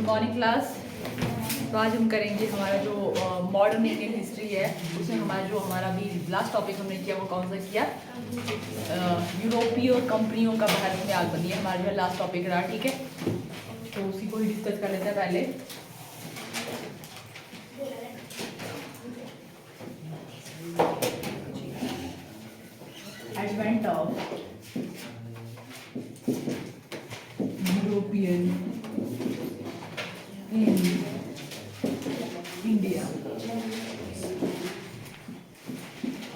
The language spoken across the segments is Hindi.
Morning class. तो आज हम करेंगे हमारा जो मॉडर्न इंडियन हिस्ट्री है, उसमें हमारा भी लास्ट टॉपिक हमने किया वो कौन सा किया, यूरोपीय कंपनियों का भारत में आगमन। ये हमारा जो है लास्ट टॉपिक रहा, ठीक है। तो उसी को ही डिस्कस कर लेते हैं पहले। Advent of European in India.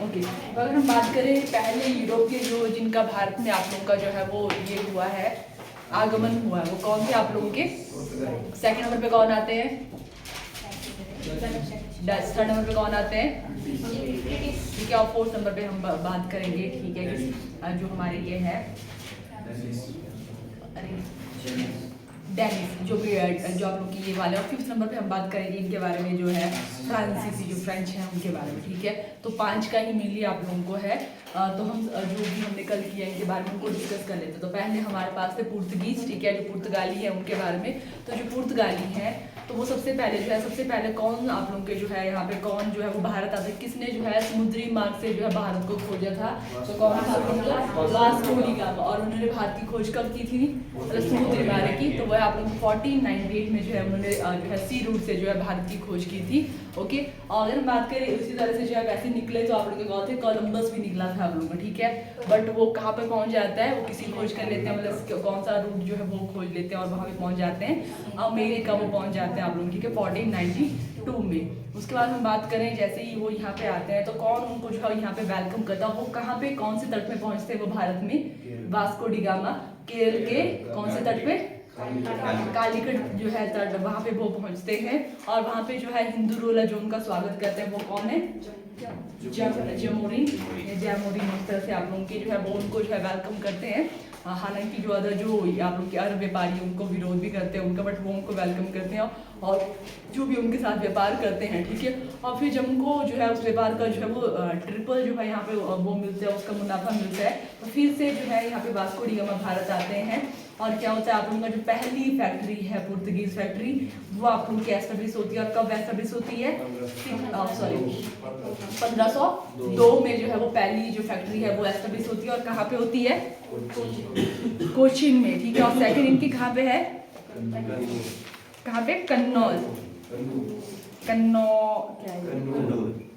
Okay, तो अगर हम बात करें पहले यूरोपीय जो जिनका भारत में आप लोगों का जो है वो ये हुआ है, आगमन हुआ है, वो कौन थे आप लोगों के? सेकंड नंबर पे कौन आते हैं? डच। थर्ड नंबर पे कौन आते हैं? ठीक है। और फोर्थ नंबर पे हम बात करेंगे, ठीक है, जो हमारे ये है डेनिस, जो आप लोग की ये वाले। और फिफ्थ नंबर पे हम बात करेंगे इनके बारे में, जो है फ्रांसीसी, जो फ्रेंच हैं उनके बारे में, ठीक है। तो 5 का ही मेनली आप लोगों को है। तो हम जो भी हमने कल किया इनके बारे में उनको डिस्कस कर लेते हैं। तो पहले हमारे पास थे पुर्तगीज, ठीक है, जो पुर्तगाली है उनके बारे में। तो जो पुर्तगाली हैं तो वो सबसे पहले कौन आप लोगों के जो है यहाँ पे कौन जो है वो भारत आता है, किसने जो है समुद्री मार्ग से जो है भारत को खोजा था? तो कौन था? Vasco D gamma. और उन्होंने भारत की खोज कब की थी? समुद्री मार्ग की। तो वह आप लोग 1498 में जो है उन्होंने जो है सी रूट से जो है भारत की खोज की थी। ओके, और अगर हम बात करें उसी तरह से जो है वैसे निकले तो आप लोग कौन थे? कोलंबस भी निकला था आप लोगों को, ठीक है। बट वो कहाँ पे पहुँच जाता है? वो किसी खोज कर लेते हैं, मतलब कौन सा रूट जो है वो खोज लेते हैं और वहाँ पे पहुँच जाते हैं अमेरिका, वो पहुँच जाते हैं आप लोग, ठीक है, 1492 में। उसके बाद हम बात करें जैसे ही वो यहाँ पे आते हैं तो कौन उनको जो है यहाँ पे वेलकम करता है? वो कहाँ पे कौन से तट पे पहुँचते हैं वो भारत में? वास्को डी गामा केरल के कौन से तट पे? कालीकट जो है तट, वहाँ पे वो पहुँचते हैं। और वहाँ पे जो है हिंदू रोला जो उनका स्वागत करते हैं वो कौन है? जैमोरिन, इस तरह से आप लोगों के जो है वो उनको जो है वेलकम करते हैं। हालांकि जो अदर जो आप लोग के अरब व्यापारी उनको विरोध भी करते हैं उनका, बट वो उनको वेलकम करते हैं और जो भी उनके साथ व्यापार करते हैं, ठीक है। और फिर जब उनको जो है उस व्यापार का जो है वो ट्रिपल जो है यहाँ पे वो मिलता है, उसका मुनाफा मिलता है, तो फिर से जो है यहाँ पे वास्को डी गामा भारत आते हैं। और क्या होता है आप लोगों का जो पहली फैक्ट्री है पुर्तगीज फैक्ट्री, वो आप लोगों की एस्टेब्लिश होती है। और कब एस्टेब्लिश होती है? 1502 में जो है वो पहली जो फैक्ट्री है वो एस्टेब्लिश होती है। और कहाँ पे होती है? कोचीन में, ठीक है। और सेकंड इनकी कहाँ पे है? कहाँ पे? कन्नौज, कन्नौर,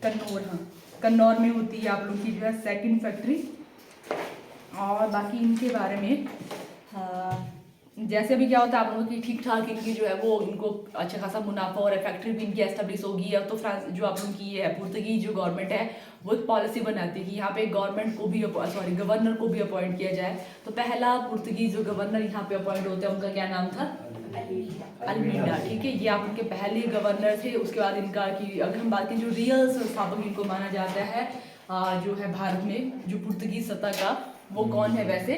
हाँ, कन्नौर में होती है आप लोग की जो है सेकंड फैक्ट्री। और बाकी इनके बारे में जैसे अभी क्या होता है आप लोगों की ठीक ठाक इनकी जो है वो इनको अच्छा खासा मुनाफा और फैक्ट्री भी इनकी एस्टेब्लिश होगी। अब तो फ्रांस जो आप लोगों की ये है पुर्तगीज जो गवर्नमेंट है वो एक पॉलिसी बनाती है कि यहाँ पे गवर्नमेंट को भी गवर्नर को भी अपॉइंट किया जाए। तो पहला पुर्तगीज जो गवर्नर यहाँ पे अपॉइंट होते हैं उनका क्या नाम था? अल्मीडा, ठीक है। ये आप उनके पहले गवर्नर थे। उसके बाद इनका कि अगर हम बात करें जो रियल संस्थापक इनको माना जाता है जो है भारत में जो पुर्तगीज सत्ता का, वो कौन है वैसे?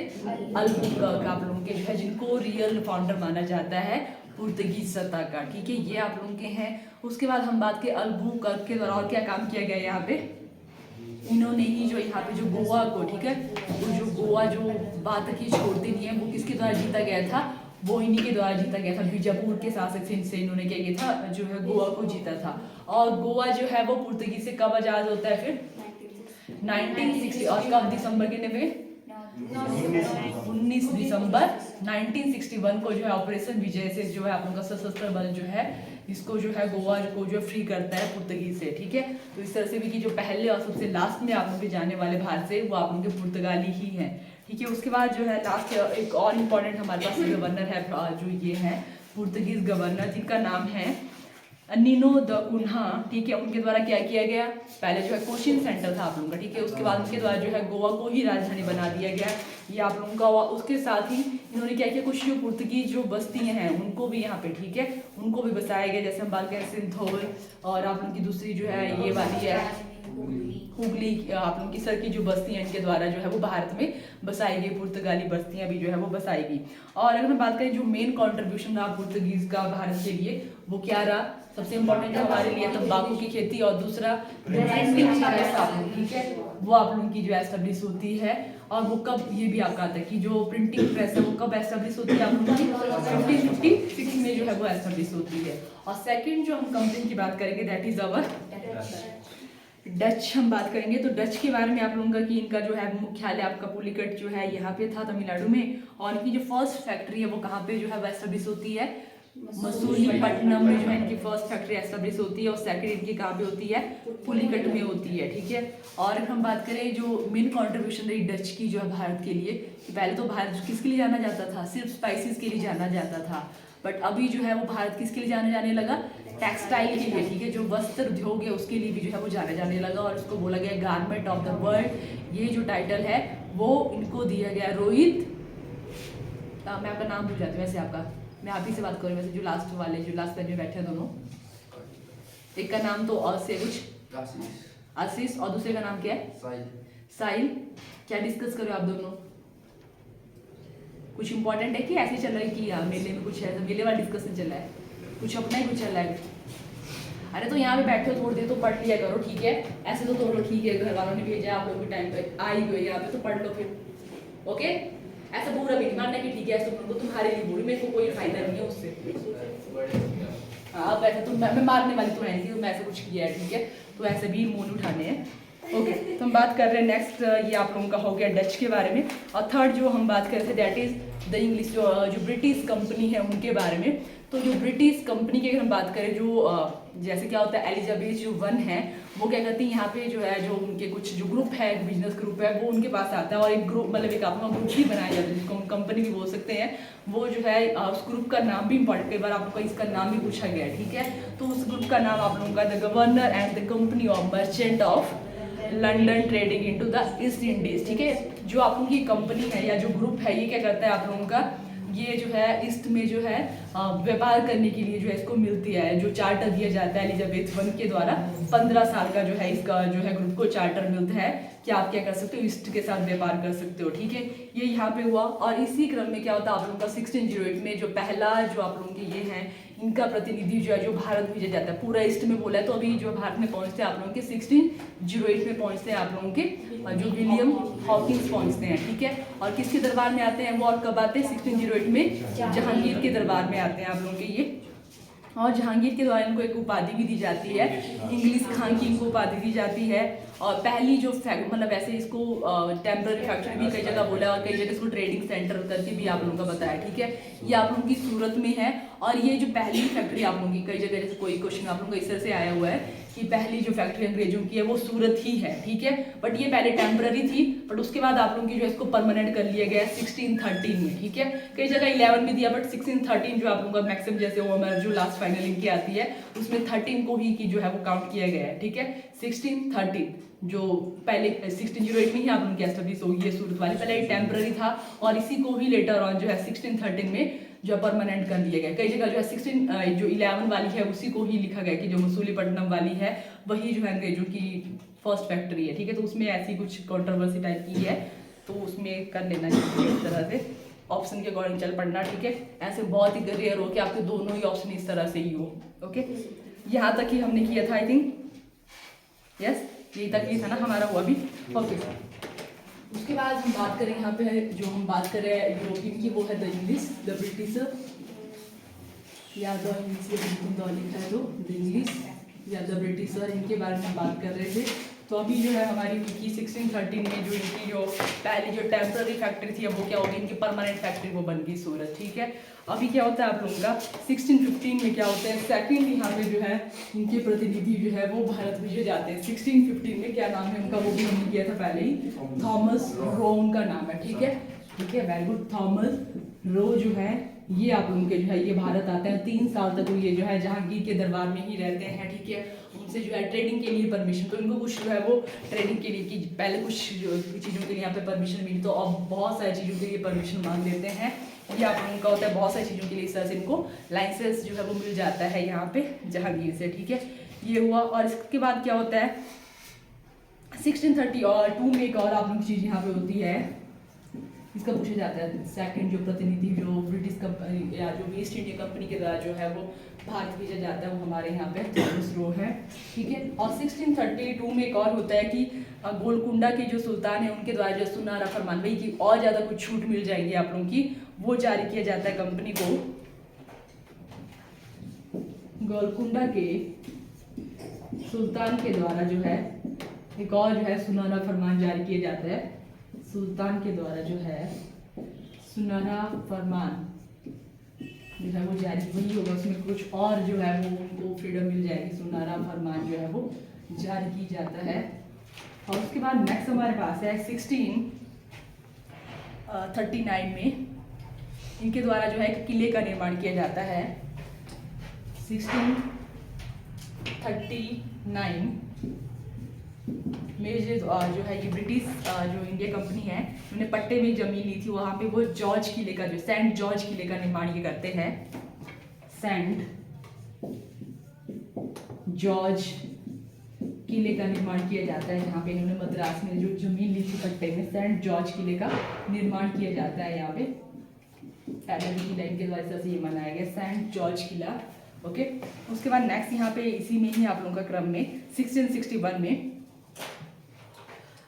अल्बुकर्क आप लोगों के जो है जिनको रियल फाउंडर माना जाता है पुर्तगीज सत्ता का, ठीक है। ये आप लोगों के हैं। उसके बाद हम बात करें अल्बुकर्क के द्वारा और क्या काम किया गया यहाँ पे? इन्होंने ही जो यहाँ पे जो गोवा को, ठीक है, वो जो गोवा जो बात की छोड़ते नहीं है वो किसके द्वारा जीता गया था? वो इन्हीं के द्वारा जीता गया था। बीजापुर के शासक से इन्होंने क्या किया था? जो है गोवा को जीता था। और गोवा जो है वो पुर्तगीज से कब आजाद होता है? फिर 1960। और कब? दिसंबर के 19 दिसंबर 1961 को जो है ऑपरेशन विजय से जो है आप लोगों का सशस्त्र बल जो है इसको जो है गोवा को जो फ्री करता है पुर्तगीज से, ठीक है। तो इस तरह से भी कि जो पहले और सबसे लास्ट में आप लोग के जाने वाले भारत से वो आप लोगों के पुर्तगाली ही हैं, ठीक है। उसके बाद जो है लास्ट एक और इम्पोर्टेंट हमारे पास गवर्नर है जो ये है पुर्तगीज गवर्नर जिनका नाम है नीनो द कुन्हा, ठीक है। उनके द्वारा क्या किया गया? पहले जो है कोचिन सेंटर था आप लोगों का, ठीक है। उसके बाद उनके द्वारा जो है गोवा को ही राजधानी बना दिया गया, ये आप लोगों का हुआ। उसके साथ ही इन्होंने क्या किया? कुछ जो पुर्तगीज जो बस्तियां हैं उनको भी यहाँ पे, ठीक है, उनको भी बसाया गया। जैसे हम बात करें सिंथोल और आप लोगों की दूसरी जो है ये वाली है हुगली, आप लोगों की सर की जो बस्तियां इनके द्वारा जो है वो भारत में बसाई गई, पुर्तगाली बस्तियां भी जो है वो बसाई गई। और अगर हम बात करें जो मेन कॉन्ट्रीब्यूशन रहा पुर्तगीज का भारत के लिए वो क्या रहा? सबसे इम्पोर्टेंट हमारे लिए तंबाकू की खेती और दूसरा, ठीक है, वो आप लोगों की जो एस्टेब्लिश होती है। और वो कब, ये भी आपका आता है कि जो प्रिंटिंग प्रेस है वो कब एस्टेब्लिश होती है आप लोगों की 1556 में जो है वो एस्टेब्लिश होती है। और सेकंड जो हम कंपनी की बात करेंगे दैट इज अवर डच हम बात करेंगे। तो डच के बारे में आप लोगों का कि इनका जो है मुख्यालय आपका पुलिकट जो है यहाँ पे था तमिलनाडु में। और इनकी जो फर्स्ट फैक्ट्री है वो कहाँ पे जो है वो एस्टेब्लिश होती है, मसूलीपट्टनम में जो है इनकी फर्स्ट फैक्ट्री एस्टेब्लिश होती है। और सेकंड इनकी कहाँ पे होती है, पुलिकट में होती है, ठीक है। और हम बात करें जो मेन कंट्रीब्यूशन रही डच की जो है भारत के लिए, कि पहले तो भारत किसके लिए जाना जाता था, सिर्फ स्पाइसेस के लिए जाना जाता था। बट अभी जो है वो भारत किसके लिए जाने लगा, टेक्सटाइल के लिए, ठीक है। जो वस्त्र उद्योग है उसके लिए भी जो है वो जाने लगा। और उसको बोला गया गारमेंट ऑफ द वर्ल्ड। ये जो टाइटल है वो इनको दिया गया रोहित, मैं आपका नाम भूल जाती हूँ वैसे आपका, मैं आप ही से बात करूँ वैसे, जो लास्ट वाले जो लास्ट बेंच में बैठे हैं दोनों, एक का नाम तो से कुछ आशीष और दूसरे का नाम क्या है, साहिल। क्या डिस्कस करो आप दोनों, कुछ इंपॉर्टेंट है कि ऐसे ही चल रहा है कि मेले में कुछ है, मेले वाला डिस्कशन चल रहा है, कुछ अपना ही कुछ चल रहा है। अरे तो यहाँ पे बैठे हो थोड़ी देर तो पढ़ लिया करो, ठीक है। ऐसे तो थोड़ा ठीक है, घर वालों ने भेजा आप लोगों के टाइम पे आई हुई यहाँ पे तो पढ़ लो फिर, ओके। ऐसा पूरा भी नहीं मानना कि ठीक है तुम लोग, तुम्हारे लिए बुरी, मेरे को कोई फायदा नहीं है उससे। हाँ वैसे तो मैं मारने वाली तो है नहीं, तो मैं ऐसा कुछ किया है, ठीक है। तो ऐसे भी मूल उठाने हैं, ओके। तो हम बात कर रहे हैं नेक्स्ट, ये आप लोगों का हो गया डच के बारे में। और थर्ड जो हम बात कर रहे थे दैट इज द इंग्लिश, जो ब्रिटिश कंपनी है उनके बारे में। तो जो ब्रिटिश कंपनी की अगर हम बात करें, जो जैसे क्या होता है एलिजाबेथ जो वन है वो क्या करती है यहाँ पे जो है, जो उनके कुछ जो ग्रुप है, बिजनेस ग्रुप है वो उनके पास आता है। और एक ग्रुप मतलब एक अपना ग्रुप ही बनाया जाता है जिसको हम कंपनी भी बोल सकते हैं। वो जो है उस ग्रुप का नाम भी इंपॉर्टेंट, कई बार आप लोग का इसका नाम भी पूछा गया है, ठीक है। तो उस ग्रुप का नाम आप लोगों का the governor and the company of merchant of London trading into the east Indies, ठीक है। जो आप लोगों की कंपनी है या जो ग्रुप है ये क्या करता है आप लोगों का, ये जो है ईस्ट में जो है व्यापार करने के लिए जो है इसको मिलती है, जो चार्टर दिया जाता है एलिजाबेथ वन के द्वारा। 15 साल का जो है इसका जो है ग्रुप को चार्टर मिलता है कि आप क्या कर सकते हो, ईस्ट के साथ व्यापार कर सकते हो, ठीक है। ये यहाँ पे हुआ। और इसी क्रम में क्या होता है आप लोगों का 1608 में जो पहला जो आप लोगों के ये हैं इनका प्रतिनिधि जो है जो भारत भेजा जाता है, पूरा ईस्ट में बोला है तो अभी जो भारत में पहुंचते हैं आप लोगों के 1608 में पहुंचते हैं आप लोगों के जो विलियम हॉकिंस पहुंचते हैं, ठीक है। और किसके दरबार में आते हैं वो, और कब आते हैं 1608 में जहांगीर के दरबार में आते हैं आप लोगों के ये। और जहांगीर के द्वारा इनको एक उपाधि भी दी जाती है, इंग्लिश खां की इनको उपाधि दी जाती है। और पहली जो मतलब ऐसे इसको टेम्पररी फैक्ट्री भी कई जगह बोला और कई जगह इसको ट्रेडिंग सेंटर करके भी आप लोगों का बताया, ठीक है। ये आप लोगों की सूरत में है। और ये जो पहली फैक्ट्री आप लोगों की, कई जगह जैसे कोई क्वेश्चन आप लोगों का इस तरह से आया हुआ है कि पहली जो फैक्ट्री अंग्रेजों की है वो सूरत ही है, ठीक है। बट ये पहले टेम्पररी थी, बट उसके बाद आप लोगों की जो है इसको परमानेंट कर लिया गया 1613 में, ठीक है। कई जगह 11 भी दिया, बट 1613 जो आप लोगों का मैक्सिमम जैसे वो हमारा जो लास्ट फाइनल इनकी आती है उसमें 13 को ही की जो है वो काउंट किया गया है, ठीक है। 1613 जो पहले 1608 में ही आप लोगों की एस्टेब्लिश होगी है सूरत वाली, पहले टेम्पररी था और इसी को ही लेटर ऑन जो है 1613 में जो परमानेंट कर दिया गया। कई जगह जो है 11 वाली है उसी को ही लिखा गया कि जो मसूलीपट्टनम वाली है वही जो है अंग्रेजों की फर्स्ट फैक्ट्री है, ठीक है। तो उसमें ऐसी कुछ कंट्रोवर्सी टाइप की है तो उसमें कर लेना चाहिए इस तरह से, ऑप्शन के अकॉर्डिंग चल पड़ना, ठीक है। ऐसे बहुत ही रेयर हो कि आपके दोनों ही ऑप्शन इस तरह से ही हो, ओके। यहाँ तक ही हमने किया था आई थिंक, यस यही तक ही था ना हमारा हुआ भी, ओके। उसके बाद हम बात करें यहाँ पे जो हम बात कर रहे हैं यूरोपियन की वो है द इंग्लिश, द ब्रिटिश, या द इंग्लिश लिखा है तो द इंग्लिश या द ब्रिटिशर, इनके बारे में हम बात कर रहे थे। तो अभी जो है हमारी उनकी 1613 में जो इनकी जो पहली जो टेम्पररी फैक्ट्री थी अब वो क्या होगी, इनकी परमानेंट फैक्ट्री वो बन गई सूरत, ठीक है। अभी क्या होता है आप लोगों का 1615 में क्या होता है, सेकंड यहाँ पे जो है इनके प्रतिनिधि जो है वो भारत भेजे जाते हैं 1615 में। क्या नाम है उनका वो भी हमने किया था पहले ही, थॉमस रो उनका नाम है, ठीक है, ठीक है, वेरी गुड। थॉमस रो जो है ये आप लोगों के जो है ये भारत आते हैं, 3 साल तक ये जो है जहांगीर के दरबार में ही रहते हैं, ठीक है। उनसे जो है ट्रेडिंग के लिए परमिशन, तो इनको कुछ जो है वो ट्रेडिंग के लिए कि पहले कुछ चीज़ों के लिए यहाँ पे परमिशन मिली तो अब बहुत सारी चीज़ों के लिए परमिशन मांग लेते हैं। ये आप लोगों का होता है बहुत सारी चीज़ों के लिए इस तरह से इनको लाइसेंस जो है वो मिल जाता है यहाँ पे जहांगीर से, ठीक है। ये हुआ। और इसके बाद क्या होता है 1632 में एक और आप लोग चीज़ यहाँ पे होती है, इसका पूछा जाता है सेकंड जो प्रतिनिधि जो ब्रिटिश या जो ईस्ट इंडिया कंपनी के द्वारा जो है वो भारत भेजा जाता है, वो हमारे यहाँ पे थॉमस रो है, ठीक है। और 1632 में एक और होता है कि गोलकुंडा के जो सुल्तान है उनके द्वारा जो सुनहरा फरमान, वही की और ज़्यादा कुछ छूट मिल जाएगी आप लोगों की, वो जारी किया जाता है कंपनी को। गोलकुंडा के सुल्तान के द्वारा जो है एक और जो है सुनहरा फरमान जारी किया जाता है, सुल्तान के द्वारा जो है सुनहरा फरमान जो है वो जारी वही होगा, उसमें कुछ और जो है वो उनको फ्रीडम मिल जाएगी, सुनहरा फरमान जो है वो जारी की जाता है। और उसके बाद नेक्स्ट हमारे पास है 1639 में इनके द्वारा जो है एक किले का निर्माण किया जाता है। 1639 में जो है ये ब्रिटिश जो इंडिया कंपनी है उन्होंने पट्टे में जमीन ली थी, वहाँ पे वो जॉर्ज किले का जो सेंट जॉर्ज किले का निर्माण ये करते हैं। सेंट जॉर्ज किले का निर्माण किया जाता है, यहाँ पे इन्होंने मद्रास में जो जमीन ली थी पट्टे में, सेंट जॉर्ज किले का निर्माण किया जाता है। यहाँ पे पैदल की लाइन के द्वारा से ये बनाया गया सेंट जॉर्ज किला, ओके। उसके बाद नेक्स्ट यहाँ पे इसी में ही आप लोगों का क्रम में 1661 में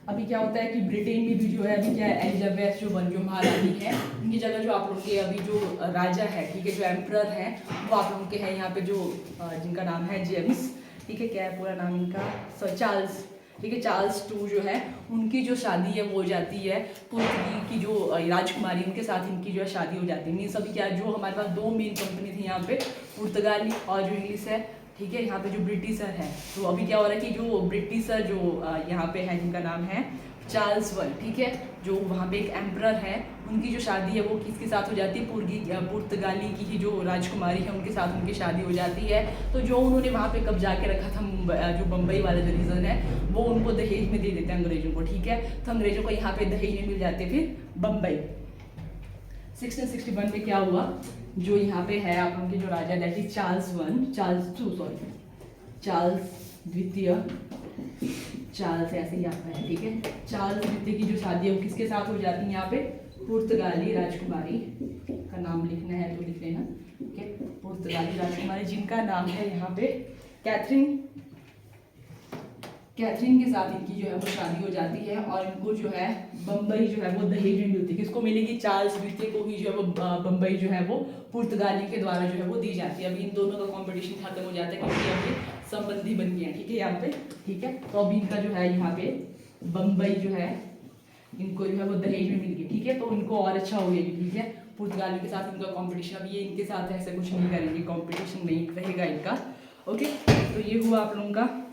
अभी क्या होता है कि ब्रिटेन में भी जो है अभी क्या है, एलिजाबेथ जो महारानी है उनकी जगह जो आप लोगों के अभी जो राजा है, ठीक है, जो एम्परर है वो आप लोगों के हैं यहाँ पे, जो जिनका नाम है जेम्स, ठीक है, क्या है पूरा नाम इनका, सर चार्ल्स, ठीक है, चार्ल्स टू जो है उनकी जो शादी है वो हो जाती है पुर्तगाल की जो राजकुमारी उनके साथ इनकी जो है शादी हो जाती है। मीन्स अभी क्या जो हमारे पास दो मेन कंपनी थी यहाँ पे, पुर्तगाली और जो इंग्लिश है, ठीक है, यहाँ पे जो ब्रिटिशर है, तो अभी क्या हो रहा है कि जो ब्रिटिशर जो यहाँ पे है जिनका नाम है चार्ल्स वन, ठीक है, जो वहाँ पे एक एम्परर है उनकी जो शादी है वो किसके साथ हो जाती है, पुर्तगाली की ही जो राजकुमारी है उनके साथ उनकी शादी हो जाती है। तो जो उन्होंने वहाँ पे कब्जा के रखा था जो बम्बई वाला जो रीजन है वो उनको दहेज में दे देते हैं अंग्रेजों को, ठीक है, तो अंग्रेजों को यहाँ पे दहेज में मिल जाते फिर बम्बई। 1661 में क्या हुआ, जो यहाँ पे है आप लोगों के जो राजा दैट इज चार्ल्स द्वितीय, चार्ल्स ऐसे ही आता है, ठीक है, चार्ल्स द्वितीय की जो शादी है वो किसके साथ हो जाती है, यहाँ पे पुर्तगाली राजकुमारी का नाम लिखना है तो लिख लेना, ठीक है, पुर्तगाली राजकुमारी जिनका नाम है यहाँ पे कैथरीन के साथ इनकी जो है वो शादी हो जाती है। और इनको जो है बम्बई जो है वो दहेज में मिलती है, किसको मिलेगी, चार्ल्स द्वितीय को ही जो है वो बम्बई जो है वो पुर्तगाली के द्वारा जो है वो दी जाती है। अभी इन दोनों का कॉम्पिटिशन खत्म हो जाता है क्योंकि अभी संबंधी बन गए हैं, ठीक है, यहाँ पे, ठीक है, तो अभी इनका जो है यहाँ पे बम्बई जो है इनको जो है वो दहेज में मिल गई, ठीक है, तो इनको और अच्छा हो गया, ठीक है, पुर्तगाली के साथ इनका कॉम्पिटिशन, अब ये इनके साथ ऐसा कुछ नहीं करेंगे, कॉम्पिटिशन नहीं रहेगा इनका, ओके। तो ये हुआ आप लोगों का।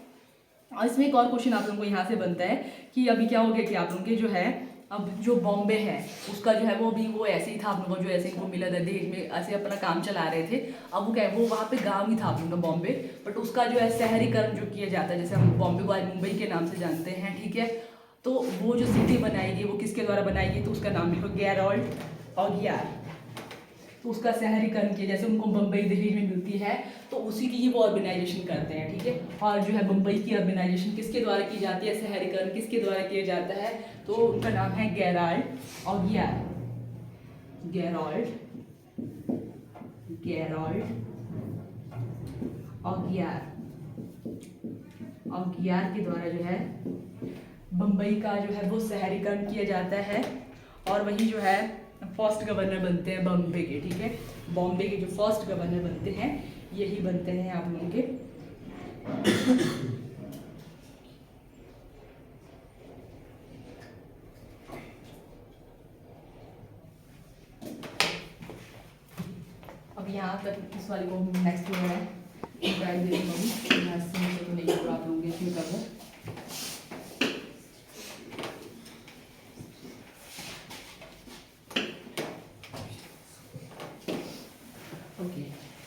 और इसमें एक और क्वेश्चन आप लोगों को यहाँ से बनता है कि अभी क्या हो गया कि आप लोगों के जो है अब जो बॉम्बे है उसका जो है वो भी वो ऐसे ही था, आप लोगों को जो ऐसे इनको मिला था दहेज में, ऐसे अपना काम चला रहे थे। अब वो क्या है वो वहाँ पे गांव ही था आप लोगों का बॉम्बे, बट उसका जो है शहरीकरण जो किया जाता है, जैसे हम बॉम्बे को आज मुंबई के नाम से जानते हैं, ठीक है, तो वो जो सिटी बनाई गई वो किसके द्वारा बनाई गई, तो उसका नाम लिखो गैरोल्ड ऑगियार। तो उसका शहरीकरण किया, जैसे उनको बम्बई दहेज में मिलती है तो उसी की ही वो अर्बनाइजेशन करते हैं, ठीक है। और जो है बम्बई की अर्बनाइजेशन किसके द्वारा की जाती है, शहरीकरण किसके द्वारा किया जाता है, तो उनका नाम है गैरोल्ड ऑगियार, गैरोल्ड ऑगियार के द्वारा जो है बम्बई का जो है वो शहरीकरण किया जाता है। और वही जो है फर्स्ट गवर्नर बनते हैं बॉम्बे के, ठीक है, बॉम्बे के जो फर्स्ट गवर्नर बनते हैं यही बनते हैं आप लोगों के। अब यहाँ तक इस वाले को नेक्स्ट जो है गाइड दे दूँगी, तो नहीं होगा आप लोगों के इसमें करना।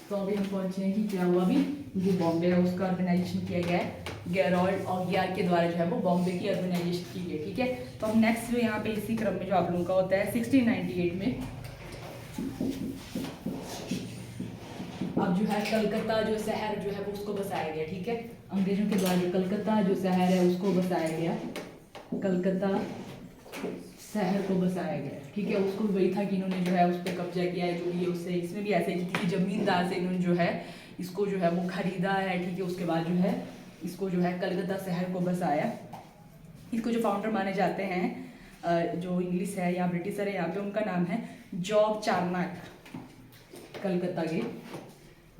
तो अभी हम पहुंचे हैं कि क्या हुआ, अभी जो बॉम्बे है उसका अर्बनाइजेशन किया गया है, गैरोल्ड ऑगियार के द्वारा जो है वो बॉम्बे की अर्बनाइजेशन की गई, ठीक है। तो हम नेक्स्ट जो यहाँ पे इसी क्रम में जो आप लोगों का होता है 1698 में अब जो है कलकत्ता जो शहर जो है वो उसको बसाया गया, ठीक है, अंग्रेजों के द्वारा जो कलकत्ता जो शहर है उसको बसाया गया, कलकत्ता शहर को बसाया गया, ठीक है। उसको वही था कि इन्होंने जो है उस पर कब्जा किया है, जो भी है उससे। इसमें भी ऐसे कि जमींदार से इन्होंने जो है इसको जो है वो खरीदा है, ठीक है। उसके बाद जो है इसको जो है कलकत्ता शहर को बसाया। इसको जो फाउंडर माने जाते हैं जो इंग्लिश है या ब्रिटिशर है यहाँ पे, उनका नाम है जॉब चार्नक। कलकत्ता के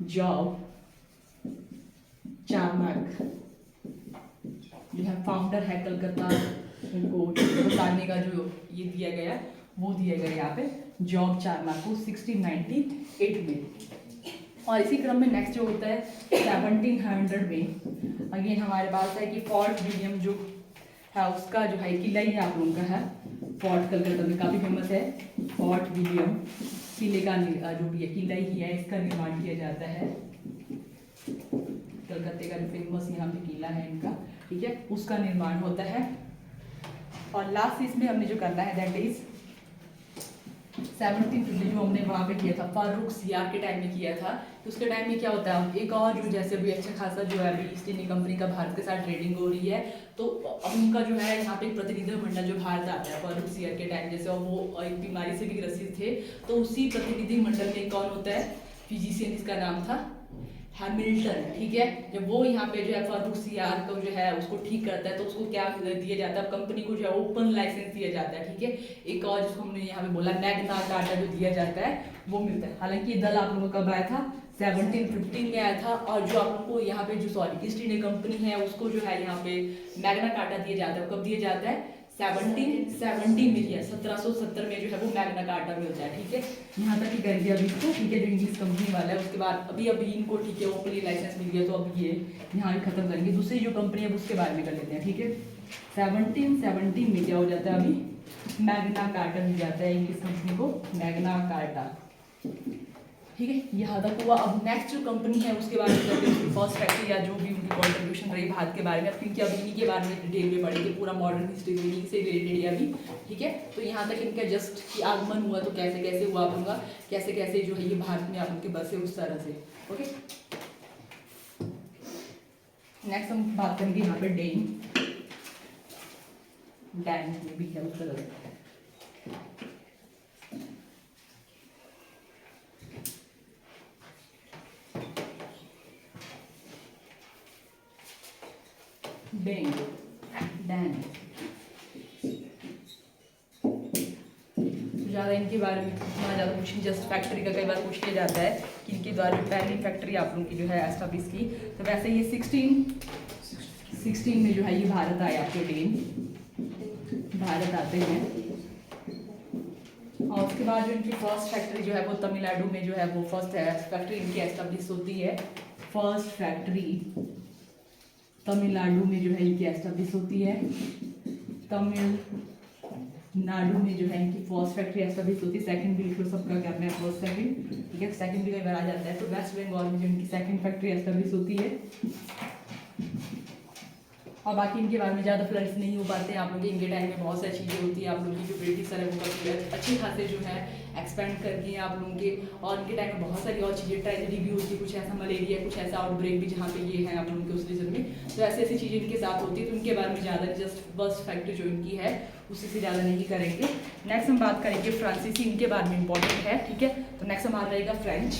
जॉब चार्नक जो है फाउंडर है कलकत्ता, उनको बसाने का जो ये दिया गया वो दिया गया यहाँ पे जॉब चार्नक को 1698 में। और इसी क्रम में नेक्स्ट जो होता है 1700 में अगेन हमारे पास है कि फोर्ट विलियम जो है उसका जो है किला ही आप लोगों का है। फोर्ट कलकत्ता में काफ़ी फेमस है फोर्ट विलियम किले का जो भी है किला ही है, इसका निर्माण किया जाता है। कलकत्ते का जो फेमस यहाँ पे किला है इनका, ठीक है, उसका निर्माण होता है। और लास्ट इसमें हमने जो करना है दैट इज 1750 जो हमने वहाँ पे किया था फारूक सियार के टाइम में किया था। तो उसके टाइम में क्या होता है एक और जो जैसे अभी अच्छा खासा जो है अभी ईस्ट इंडिया कंपनी का भारत के साथ ट्रेडिंग हो रही है, तो अब उनका जो है यहाँ पे एक प्रतिनिधिमंडल जो भारत आता है फारूक सियार के टाइम, जैसे वो एक बीमारी से भी ग्रसित थे, तो उसी प्रतिनिधिमंडल में कौन होता है फिजिशियन, जिसका नाम था हैमिल्टन, ठीक है। जब वो यहाँ पे जो है फारूक सियार को जो है उसको ठीक करता है, तो उसको क्या दिया जाता है, कंपनी को जो है ओपन लाइसेंस दिया जाता है, ठीक है। एक और जिसको हमने यहाँ पे बोला मैग्ना कार्टा जो दिया जाता है वो मिलता है। हालांकि ये दल आप लोगों का कब आया था 1715 में आया था। और जो आप लोगों को यहाँ पे जो सॉरी ईस्ट इंडिया कंपनी है उसको जो है यहाँ पे मैग्ना कार्टा दिया जाता है। कब दिया जाता है 1770 में दिया, 1770 में जो है वो मैग्ना कार्टा मिलता है, ठीक है। यहाँ तक ही करेंगे अभी इसको, ठीक है, जो इंग्लिश कंपनी वाला है। उसके बाद अभी इनको ठीक है ओपनली लाइसेंस मिल गया, तो अब ये यहाँ भी खत्म करेंगे। दूसरी जो कंपनी है उसके बारे में कर लेते हैं, ठीक है। 1770 में क्या हो जाता है अभी मैग्ना कार्टा मिल जाता है इंग्लिश कंपनी को, मैग्ना कार्टा, ठीक है। यहाँ तक हुआ। अब नेक्स्ट जो कंपनी है उसके बारे में करते हैं, फर्स्ट फैक्ट्री या जो भी उनकी कॉन्ट्रीब्यूशन रही भारत के बारे में, क्योंकि अब इन्हीं के बारे में डिटेल में पढ़ेंगे, पूरा मॉडर्न हिस्ट्री इन्हीं से रिलेटेड है अभी, ठीक है। तो यहाँ तक इनका जस्ट कि आगमन हुआ तो कैसे कैसे हुआ आप उनका, कैसे कैसे जो है ये भारत में आप उनके बसे उस तरह से, ओके। नेक्स्ट हम बात करेंगे यहाँ पे डैन में भी है उस तरह से। डैन ज़्यादा इनके बारे में इतना ज़्यादा कुछ नहीं, जस्ट फैक्ट्री का कई बार पूछ लिया जाता है कि इनके द्वारा जो पहली फैक्ट्री आप लोगों की जो है एस्टाब्लिश की। तो वैसे ये 1616 में जो है ये भारत आए, आपके डेन भारत आते हैं। और उसके बाद जो इनकी फर्स्ट फैक्ट्री जो है वो तमिलनाडु में जो है वो फर्स्ट फैक्ट्री इनकी एस्टाब्लिश होती है। फर्स्ट फैक्ट्री तमिलनाडु में जो है इनकी एस्टाब्लिश होती है। तमिलनाडु में जो है इनकी फर्स्ट फैक्ट्री एस्टाब्लिश होती है। सेकंड भी लिख लो सबका क्या अपने फर्स्ट सेकंड, ठीक है, सेकंड भी कई बार आ जाता है। तो वेस्ट बंगाल में जो इनकी सेकंड फैक्ट्री एस्टाब्लिश होती है। और बाकी इनके बारे में ज़्यादा फ्लड्स नहीं हो पाते हैं आप लोग, इनके टाइम में बहुत सारी चीज़ें होती हैं आप लोगों की, जो ब्रिटिशर है वो काफ़ी अच्छे खासे जो है एक्सपेंड कर दिए आप लोगों के। और इनके टाइम में बहुत सारी और चीज़ें ट्रेजेडी भी होती है, कुछ ऐसा मलेरिया, कुछ ऐसा आउटब्रेक भी जहाँ पे ये है आप लोगों के उस रीजन में। तो ऐसी ऐसी चीज़ें इनके साथ होती है, तो इनके बारे में ज़्यादा जस्ट फर्स्ट फैक्ट्री जो इनकी है उसी से ज़्यादा नहीं करेंगे। नेक्स्ट हम बात करेंगे फ्रांसीसी, इनके बारे में इंपॉर्टेंट है, ठीक है। तो नेक्स्ट हमारा रहेगा फ्रेंच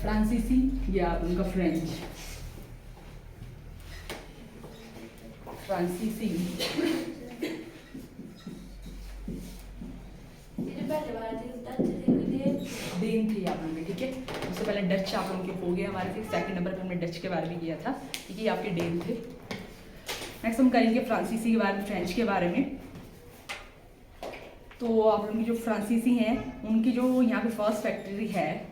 फ्रांसीसी या उनका फ्रेंच फ्रांसीसी देन थी आप लोगों के, ठीक है। उससे पहले डच आप लोगों के हो गए हमारे से, सेकंड नंबर पर हमने डच के बारे में किया था, ठीक है, ये आपके डेन थे। नेक्स्ट हम करेंगे फ्रांसीसी के बारे में, फ्रेंच के बारे में। तो आप लोगों की जो फ्रांसीसी हैं उनकी जो यहाँ पे फर्स्ट फैक्ट्री है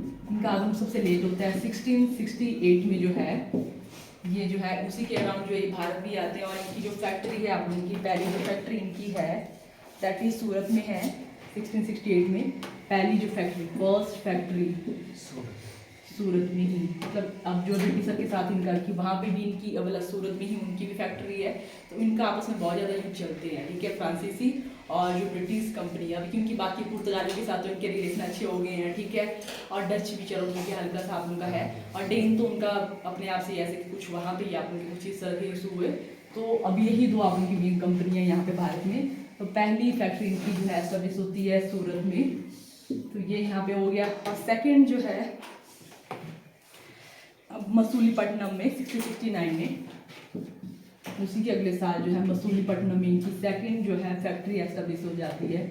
इनका आगमन सबसे लेट होता है 1668 में जो है ये जो है उसी के अराउंड जो ये भारत भी आते हैं। और इनकी जो फैक्ट्री है आप लोगों की पहली जो फैक्ट्री इनकी है दैट इज सूरत में है 1668 में। पहली जो फैक्ट्री फर्स्ट फैक्ट्री सूरत में ही, मतलब अब जो ब्रिटिशर के साथ इनका कि वहाँ पे भी इनकी मतलब सूरत में ही उनकी भी फैक्ट्री है। तो इनका आपस में बहुत ज़्यादा युद्ध चलते हैं, ठीक है, फ्रांसीसी और जो ब्रिटिश कंपनी है। अभी क्योंकि बाकी पुर्तगाली के साथ तो इनके रिलेशन अच्छे हो गए हैं, ठीक है। और डच भी चलो उनके हल्का सा आप उनका है। और डेन तो उनका अपने आप से ऐसे कुछ वहाँ पे ही आप उनके कुछ इस तरह के इशू हुए तो अब यही दो आप लोगों की मेन कंपनियाँ यहाँ पे भारत में। तो पहली फैक्ट्री इनकी जो है एस्टेब्लिश होती है सूरत में, तो ये यहाँ पे हो गया। और सेकंड जो है अब मसूलीपट्टनम में 1669 में, उसी के अगले साल जो है मसूलीपट्टनम में इनकी सेकंड जो है फैक्ट्री एस्टेब्लिश हो जाती है।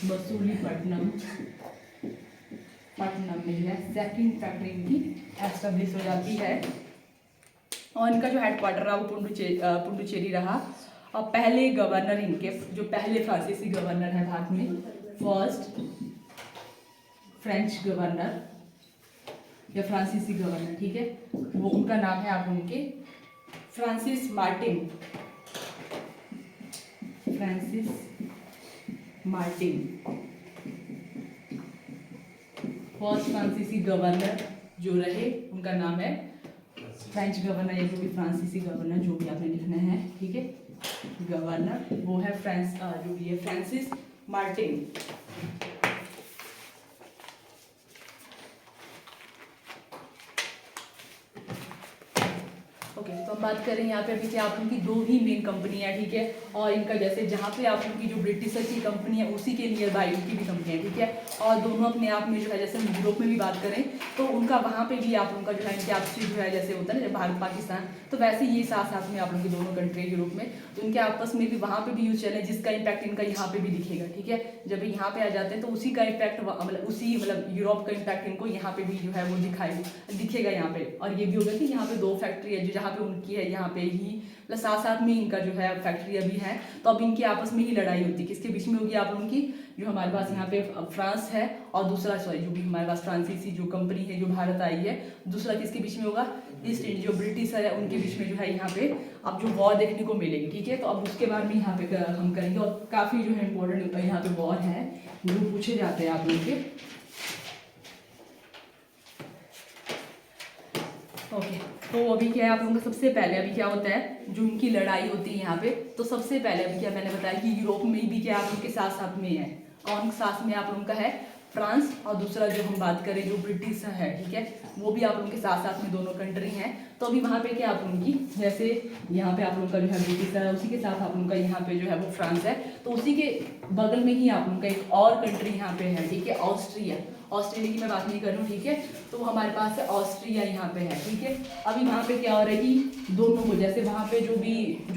मसूलीपट्टनम में है सेकंड फैक्ट्री इनकी एस्टेब्लिश हो जाती है। और इनका जो हेडक्वार्टर रहा वो पुडुचेरी रहा। और पहले गवर्नर इनके, जो पहले फ्रांसीसी गवर्नर है भारत में, फर्स्ट फ्रेंच गवर्नर या फ्रांसीसी गवर्नर, ठीक है, वो उनका नाम है आप उनके Francis Martin. Francis Martin first फ्रांसीसी गवर्नर जो रहे, उनका नाम है फ्रेंच गवर्नर या जो भी फ्रांसीसी गवर्नर जो भी आपने लिखना है, ठीक है, गवर्नर वो है जो भी है फ्रांसिस मार्टिन। तो हम बात करें यहाँ पे अभी क्या आप उनकी दो ही मेन कंपनियाँ, ठीक है, और इनका जैसे जहाँ पे आप उनकी जो ब्रिटिशर की कंपनी है उसी के नियर बाई उनकी भी कंपनी है, ठीक है, और दोनों अपने आप में जो है, जैसे हम यूरोप में भी बात करें तो उनका वहाँ पे भी आप उनका जो है इनके आपसी जो है जैसे होता है ना भारत पाकिस्तान, तो वैसे ये साथ साथ में आप लोग की दोनों कंट्री यूरोप में, तो उनके आपस में भी वहाँ पे भी यूज चले, जिसका इम्पैक्ट इनका यहाँ पे भी दिखेगा, ठीक है। जब यहाँ पे आ जाते हैं तो उसी का इम्पैक्ट मतलब यूरोप का इम्पैक्ट इनको यहाँ पे भी जो है वो दिखेगा यहाँ पे। और ये भी होगा कि यहाँ पे दो फैक्ट्री है जो जहाँ पे उनकी है, यहाँ पे ही मतलब साथ साथ में इनका जो है फैक्ट्री अभी है, तो अब इनकी आपस में ही लड़ाई होती है। किसके बीच में होगी आप लोगों की, जो हमारे पास यहाँ पे फ्रांस है और दूसरा जो भी हमारे पास फ्रांसीसी जो कंपनी है जो भारत आई है, दूसरा किसके बीच में होगा, ईस्ट इंडिया जो ब्रिटिशर है उनके बीच में जो है यहाँ पे अब जो वॉर देखने को मिलेगी, ठीक है। तो अब उसके बारे में यहाँ पे हम करेंगे और काफ़ी जो है इंपॉर्टेंट यहाँ पे वॉर है जो पूछे जाते हैं आप लोग के। ओके, तो अभी क्या है आप लोगों का सबसे पहले अभी क्या होता है जो उनकी लड़ाई होती है यहाँ पे, तो सबसे पहले अभी क्या मैंने बताया कि यूरोप में भी क्या आप लोग के साथ साथ में है, और साथ में आप लोगों का है फ्रांस, और दूसरा जो हम बात करें जो ब्रिटिश है, ठीक है, वो भी आप लोगों के साथ साथ में दोनों कंट्री हैं। तो अभी वहाँ पे क्या आप लोगों की, जैसे यहाँ पे आप लोगों का जो है ब्रिटिश है, उसी के साथ आप लोगों का यहाँ पे जो है वो फ्रांस है, तो उसी के बगल में ही आप लोगों का एक और कंट्री यहाँ पे है, ठीक है, ऑस्ट्रिया। ऑस्ट्रेलिया की मैं बात नहीं कर रही हूँ, ठीक है, तो हमारे पास है ऑस्ट्रिया यहाँ पे है, ठीक है। अभी वहाँ पे क्या हो रहा है कि दोनों को जैसे वहाँ पे जो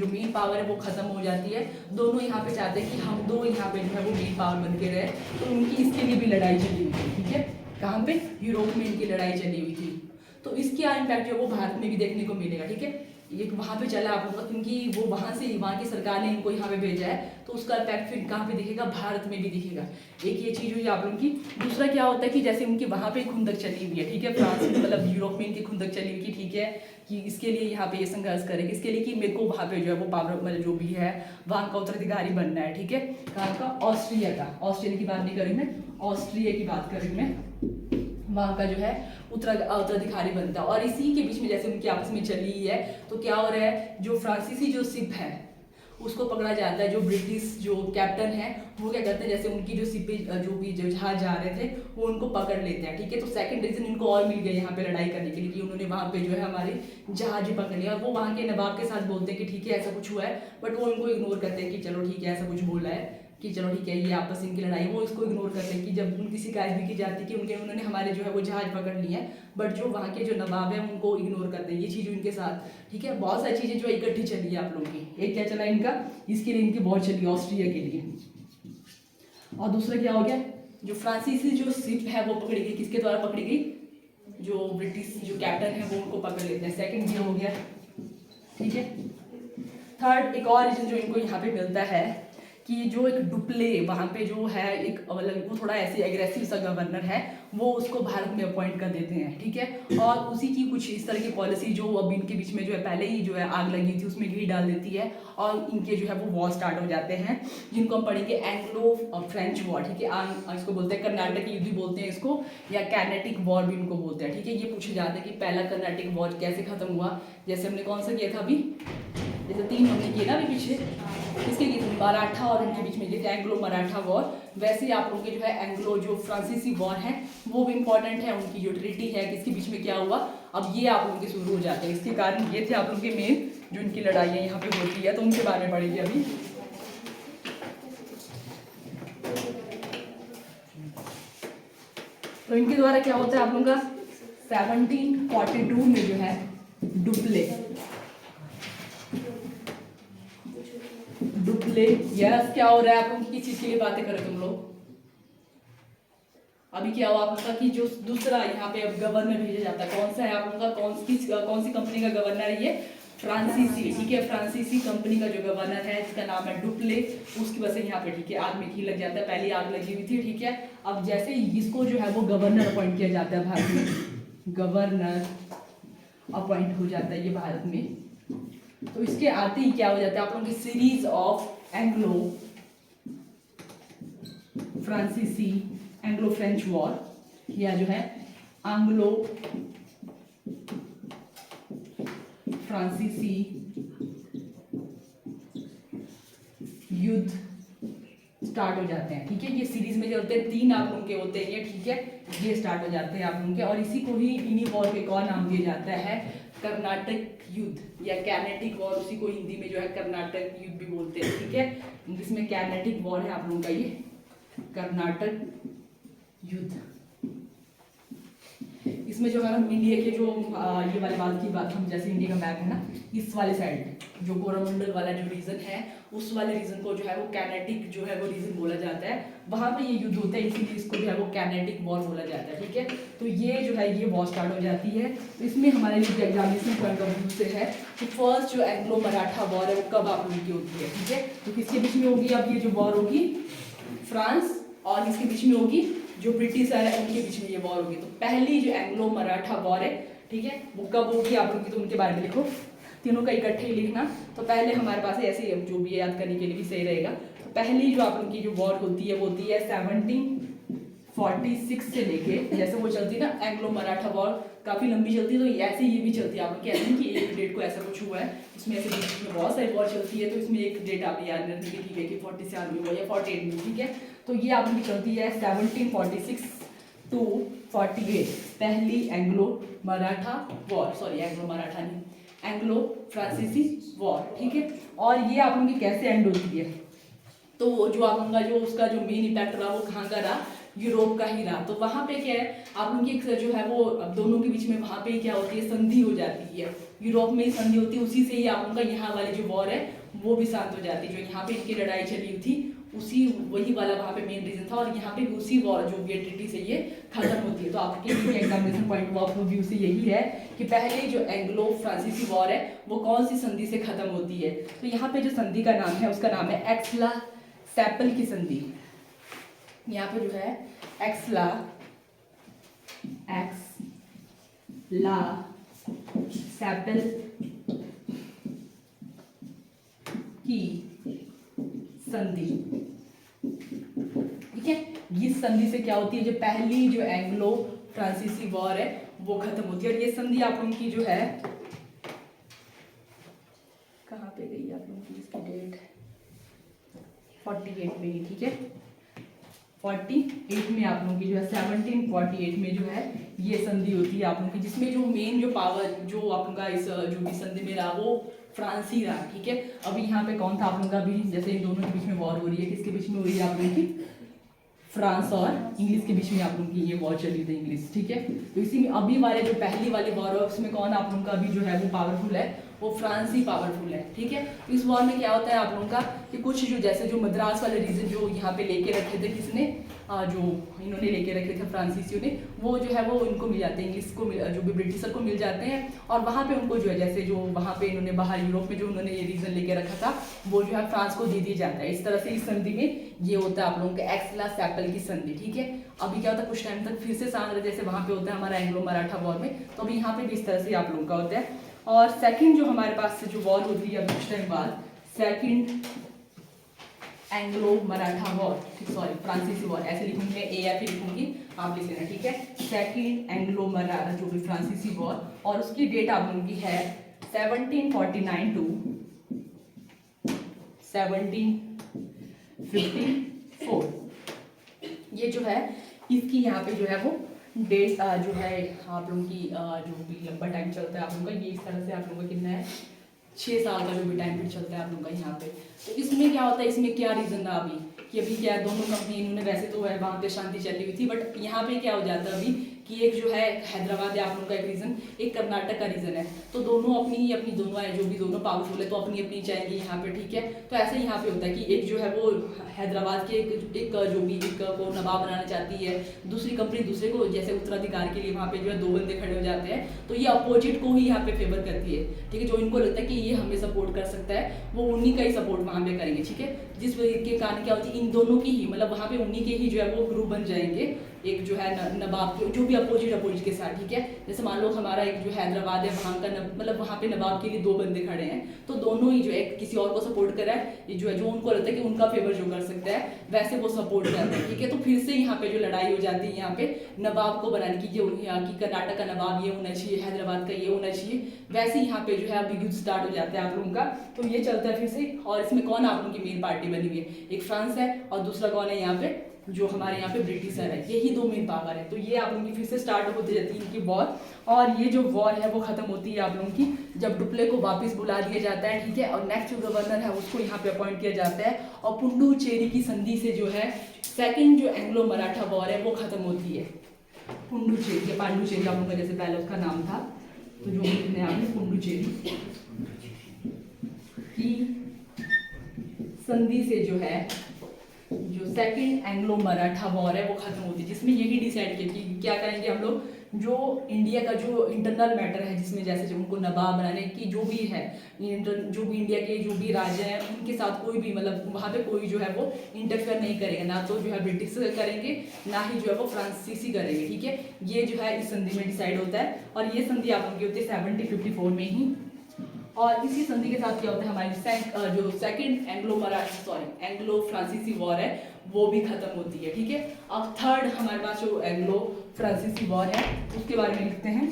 मेन पावर है वो खत्म हो जाती है, दोनों यहाँ पे चाहते हैं कि हम दो यहाँ पे जो है वो मेन पावर बन के रहे, तो उनकी इसके लिए भी लड़ाई चली हुई थी, ठीक है, कहाँ पे, यूरोप में इनकी लड़ाई चली हुई थी। तो इसका इम्पैक्ट जो वो भारत में भी देखने को मिलेगा, ठीक है, ये वहाँ पे चला आप लोगों का, क्योंकि वो वहाँ से वहाँ की सरकार ने इनको यहाँ पे भेजा है, तो उसका इम्पैक्ट फिर कहाँ पे दिखेगा, भारत में भी दिखेगा। एक ये चीज़ हुई आप लोगों की। दूसरा क्या होता है कि जैसे उनकी वहाँ पे खुंदक चली हुई है, ठीक है, फ्रांस में मतलब यूरोप में इनकी खुंदक चली हुई, ठीक है, कि इसके लिए यहाँ पे ये संघर्ष करेंगे, इसके लिए कि मेरे को वहाँ पे जो है वो पावर मतलब जो भी है वहाँ का उत्तराधिकारी बनना है, ठीक है, कहाँ का, ऑस्ट्रिया का। ऑस्ट्रेलिया की बात नहीं करेंगे मैं, ऑस्ट्रिया की बात करेंगे मैं, वहाँ का जो है उत्तराधिकारी बनता है। और इसी के बीच में जैसे उनकी आपस में चली है, तो क्या हो रहा है, जो फ्रांसीसी जो शिप है उसको पकड़ा जाता है, जो ब्रिटिश जो कैप्टन है वो क्या करते हैं, जैसे उनकी जो शिपें जो जहाज जा रहे थे वो उनको पकड़ लेते हैं, ठीक है। तो सेकंड रीजन इनको और मिल गया यहाँ पे लड़ाई करने के लिए कि उन्होंने वहाँ पे जो है हमारे जहाज ही पकड़ लिया, और वो वहाँ के नवाब के साथ बोलते हैं कि ठीक है ऐसा कुछ हुआ है, बट वो उनको इग्नोर करते हैं कि चलो ठीक है ऐसा कुछ बोला है कि चलो ठीक है ये आपस इनकी लड़ाई, वो इसको इग्नोर करते हैं कि जब उनकी शिकायत भी की जाती है कि उन्होंने हमारे जो है वो जहाज पकड़ लिए हैं, बट जो वहाँ के जो नवाब है उनको इग्नोर करते हैं। ये चीज़ उनके साथ, ठीक है, बहुत सारी चीज़ें जो इकट्ठी चली है आप लोगों की। एक क्या चला इनका, इसके लिए इनकी बहुत चली ऑस्ट्रिया के लिए, और दूसरा क्या हो गया, जो फ्रांसीसी जो शिप है वो पकड़ी गई, किसके द्वारा पकड़ी गई, जो ब्रिटिश जो कैप्टन है वो उनको पकड़ लेते हैं। सेकेंड ये हो गया, ठीक है। थर्ड एक और रीजन जो इनको यहाँ पे मिलता है कि जो एक डुप्ले वहाँ पे जो है एक मतलब वो थोड़ा ऐसे एग्रेसिव सा गवर्नर है, वो उसको भारत में अपॉइंट कर देते हैं, ठीक है, और उसी की कुछ इस तरह की पॉलिसी जो अब इनके बीच में जो है पहले ही जो है आग लगी थी उसमें घी डाल देती है, और इनके जो है वो वॉर स्टार्ट हो जाते हैं, जिनको हम पढ़ेंगे एंग्लो फ्रेंच वॉर, ठीक है, इसको बोलते हैं कर्नाटक युद्ध बोलते हैं इसको, या कैनेटिक वॉर भी इनको बोलते हैं, ठीक है। ये पूछे जाते हैं कि पहला कर्नाटक वॉर कैसे खत्म हुआ, जैसे हमने कौन सा किया था अभी, जैसे 3 हमने किए ना अभी पीछे, किसके की थी, मराठा और उनके बीच में ये एंग्लो मराठा वॉर, वैसे ही आप लोगों के जो है एंग्लो जो फ्रांसीसी वॉर है वो भी इंपॉर्टेंट है, उनकी जो ट्रीटी है किसके बीच में क्या हुआ, अब ये आप लोगों के शुरू हो जाते हैं। इसके कारण ये थे आप लोगों के मेन जो इनकी लड़ाइयाँ यहाँ पे होती है, तो उनके बारे में पढ़ेंगे अभी। तो इनके द्वारा क्या होता है आप लोगों का 1742 में जो है डुप्ले यस क्या हो रहा है आप लोग किस चीज के लिए बातें करें तुम लोग। अभी क्या हुआ आप लोगों का कि जो दूसरा यहाँ पे अब गवर्नर भेजा जाता है, कौन सा है आप लोगों का, कौन सी कंपनी का गवर्नर है ये, फ्रांसीसी, ठीक है, फ्रांसीसी कंपनी का जो गवर्नर है जिसका नाम है डुप्ले, उसकी वजह से यहाँ पे ठीक है आग में घी लग जाता है, पहले आग लगी हुई थी, ठीक है। अब जैसे इसको जो है वो गवर्नर अपॉइंट किया जाता है भारत में, गवर्नर अपॉइंट हो जाता है ये भारत में, तो इसके आते ही क्या हो जाता है आप लोगों की सीरीज ऑफ एंग्लो फ्रांसीसी एंग्लो फ्रेंच वॉर, या जो है एंग्लो फ्रांसीसी युद्ध स्टार्ट हो जाते हैं, ठीक है। ये सीरीज में जो होते हैं 3 आप लोगों के होते हैं ये, ठीक है, ये स्टार्ट हो जाते हैं आप लोगों के, और इसी को ही इन्हीं वॉर को एक और नाम दिया जाता है कर्नाटक युद्ध या कैनेटिक वॉर, उसी को हिंदी में जो है कर्नाटक युद्ध भी बोलते हैं, ठीक है। इंग्लिश में कैनेटिक वॉर है आप लोगों का ये कर्नाटक युद्ध। इसमें जो है इंडिया के जो ये वाले बात हम जैसे इंडिया का मैप है ना, इस वाले साइड जो कोरोमंडल वाला जो रीजन है उस वाले रीजन को जो है वो कैनेटिक जो है वो रीजन बोला जाता है, वहां पे ये युद्ध होता है, इसीलिए इसको जो है वो कैनेटिक वॉर बोला जाता है, ठीक है। तो ये जो है ये वॉर स्टार्ट हो जाती है। तो इसमें हमारे लिए एग्जामिनेशन पॉइंट ऑफ व्यू से है कि फर्स्ट जो एंग्लो मराठा वॉर है वो कब आप लोगों की होती है, ठीक है। तो किसके बीच में होगी, अब ये जो वॉर होगी फ्रांस और इसके बीच में होगी जो ब्रिटिश है उनके बीच में ये वॉर होगी। तो पहली जो एंग्लो मराठा वॉर है, ठीक है, वो कब होगी आप लोग की, तो उनके बारे में लिखो, तीनों का इकट्ठे ही लिखना। तो पहले हमारे पास ऐसे ही जो भी याद करने के लिए भी सही रहेगा। तो पहली जो आप लोग की जो वॉर होती है वो होती है 1746 से लेके, जैसे वो चलती है ना एंग्लो मराठा वॉर काफी लंबी चलती है, तो ऐसे ये भी चलती है आप लोग कहते हैं कि एक डेट को ऐसा कुछ हुआ है, इसमें ऐसे बीच में बहुत सारी वॉर चलती है, तो इसमें एक डेट आप याद रखने की, ठीक है, कि 47 में हुआ या 48 में, ठीक है। तो ये आप लोग चलती है 1746 to 48 पहली Anglo Maratha war, sorry Anglo Maratha नहीं, एंग्लो फ्रांसीसी वॉर, ठीक है। और ये आप लोगों की कैसे एंड होती है, तो वो जो आप लोगों का जो उसका जो मेन इम्पैक्ट रहा वो कहाँ का रहा, यूरोप का ही रहा। तो वहाँ पे क्या है आप लोगों की जो है वो दोनों के बीच में वहाँ पे क्या होती है, संधि हो जाती है, यूरोप में ही संधि होती है, उसी से ही आप लोगों का यहाँ वाली जो वॉर है वो भी शांत हो जाती है। जो यहाँ पे इनकी लड़ाई चली थी उसी वही वाला वहाँ पे मेन रीजन था, और यहाँ पे भी उसी वॉर जो ट्रीटी से ये खत्म होती है। तो आपके एग्जामिनेशन पॉइंट ऑफ व्यू से यही है कि पहले जो एंग्लो फ्रांसीसी वॉर है वो कौन सी संधि से खत्म होती है। तो यहाँ पे जो संधि का नाम है उसका नाम है एक्सला सैपल की संधि। यहाँ पे जो है एक्सला सैपल की संधि, ठीक है। इस संधि से क्या होती है, जो पहली जो एंग्लो फ्रांसीसी वॉर है वो खत्म होती है। और ये संधि आप लोगों की जो है कहाँ पे गई आप लोगों की, इसकी डेट 48 में ही, ठीक है, 48 में आप लोगों की जो है 1748 में जो है ये संधि होती है आप लोगों की, जिसमें जो मेन जो पावर जो आप लोगों का इस जो भी संधि में रहा वो फ्रांस ही रहा, ठीक है। अभी यहाँ पे कौन था आप लोगों का, अभी जैसे इन दोनों के बीच में वॉर हो रही है, किसके बीच में हो रही है आप लोगों की, फ्रांस और इंग्लिश के बीच में आप लोगों की ये वॉर चली थी, इंग्लिश, ठीक है। तो इसी में अभी वाले जो पहली वाली वॉर है उसमें कौन आप लोगों का अभी जो है वो पावरफुल है, वो फ्रांस ही पावरफुल है, ठीक है। तो इस वॉर में क्या होता है आप लोगों का कि कुछ जो जैसे जो मद्रास वाले रीजन जो यहाँ पे लेके रखे थे, किसने जो इन्होंने लेके रखे थे फ्रांसीसियों ने, वो जो है वो इनको मिल जाते हैं, इंग्लिश को जो भी ब्रिटिशर को मिल जाते हैं, और वहाँ पे उनको जो है जैसे जो वहाँ पे इन्होंने बाहर यूरोप में जो उन्होंने ये रीजन लेके रखा था वो जो है फ्रांस को दे दिया जाता है। इस तरह से इस संधि में ये होता है आप लोगों का एक्सला सैपल की संधि, ठीक है। अभी क्या होता है कुछ टाइम तक फिर से सांग जैसे वहाँ पे होता है हमारा एंग्लो मराठा वॉर में, तो अभी यहाँ पे भी इस तरह से आप लोगों का होता है। और सेकंड जो हमारे पास से जो वॉर होती है अभी कुछ टाइम बाद, second Anglo Maratha war, sorry फ्रांसीसी वॉर, ऐसे लिखूंगी मैं, ए या फिर लिखूंगी आप लिख लेना, ठीक है। सेकंड एंग्लो मराठा जो भी फ्रांसीसी वॉर, और उसकी डेट आप लोगों की है 1749 टू 1754। ये जो है इसकी यहाँ पे जो है वो डेट जो है आप लोगों की जो भी लंबा टाइम चलता है आप लोगों का, ये इस तरह से आप लोगों का कितना है 6 साल का जो भी टाइम पीरियड चलता है आप लोगों का यहाँ पे। तो इसमें क्या होता है, इसमें क्या रीज़न था अभी कि अभी क्या है, दोनों कंपनी इन्होंने वैसे तो है वहाँ पे शांति चली हुई थी, बट यहाँ पे क्या हो जाता है अभी कि एक जो है हैदराबाद है आप लोगों का एक रीज़न, एक कर्नाटक का रीज़न है। तो दोनों अपनी अपनी दोनों है जो भी दोनों पावरफुल है तो अपनी अपनी चाहेंगे यहाँ पे, ठीक है। तो ऐसे ही यहाँ पे होता है कि एक जो है वो हैदराबाद के एक जो भी एक को नवाब बनाना चाहती है, दूसरी कंपनी दूसरे को जैसे उत्तराधिकार के लिए वहाँ पे जो है 2 बंदे खड़े हो जाते हैं। तो ये अपोजिट को ही यहाँ पे फेवर करती है, ठीक है। जो इनको लगता है कि ये हमें सपोर्ट कर सकता है वो उन्हीं का ही सपोर्ट वहाँ पे करेंगे, ठीक है। जिस वजह के कारण क्या होती है इन दोनों की ही मतलब वहाँ पे उन्हीं के ही जो है वो ग्रुप बन जाएंगे, एक जो है नवाब के जो भी अपोजिट के साथ, ठीक है। जैसे मान लो हमारा एक जो हैदराबाद है वहाँ का मतलब वहाँ पे नवाब के लिए 2 बंदे खड़े हैं, तो दोनों ही जो है किसी और को सपोर्ट कर रहा है, ये जो है जो उनको लगता है कि उनका फेवर जो कर सकता है वैसे वो सपोर्ट करते हैं, ठीक है। तो फिर से यहाँ पे जो लड़ाई हो जाती है यहाँ पे नवाब को बनाने की, ये यहाँ की कर्नाटक का नवाब ये होना चाहिए, हैदराबाद का ये होना चाहिए, वैसे यहाँ पे जो है अभी युद्ध स्टार्ट हो जाता है आप लोगों का। तो ये चलता है फिर से। और इसमें कौन आप लोगों की मेन पार्टी बनी हुई है, एक फ्रांस है और दूसरा कौन है यहाँ पे जो हमारे यहाँ पे ब्रिटिशर है, यही 2 मेन पावर है। तो ये आप लोगों की फिर से स्टार्ट होती जाती है इनकी वॉर। और ये जो वॉर है वो खत्म होती है आप लोगों की जब डुप्ले को वापस बुला दिया जाता है, ठीक है। और नेक्स्ट जो गवर्नर है उसको यहाँ पे अपॉइंट किया जाता है और पुडुचेरी की संधि से जो है सेकंड जो एंग्लो मराठा वॉर है वो खत्म होती है। पुडुचेरी या पांडुचेरी आप लोगों का जैसे पहले उसका नाम था, तो जो लिखने आपने पुडुचेरी की संधि से जो है जो सेकंड एंग्लो मराठा वॉर है वो खत्म होती है, जिसमें यही डिसाइड किया कि क्या करेंगे हम लोग, जो इंडिया का जो इंटरनल मैटर है जिसमें जैसे जो उनको नवाब बनाने की जो भी है, जो भी इंडिया के जो भी राजा हैं उनके साथ कोई भी मतलब वहाँ पे कोई जो है वो इंटरफेयर नहीं करेगा, ना तो जो है ब्रिटिश करेंगे ना ही जो है वो फ्रांसीसी करेंगे, ठीक है। ये जो है इस संधि में डिसाइड होता है और ये संधि आप लोगों की होती है 1754 में ही। और इसी संधि के साथ क्या होता है हमारी जो सेकंड एंग्लो फ्रांसीसी वॉर है वो भी खत्म होती है, ठीक है। अब थर्ड हमारे पास जो एंग्लो फ्रांसीसी वॉर है उसके बारे में लिखते हैं।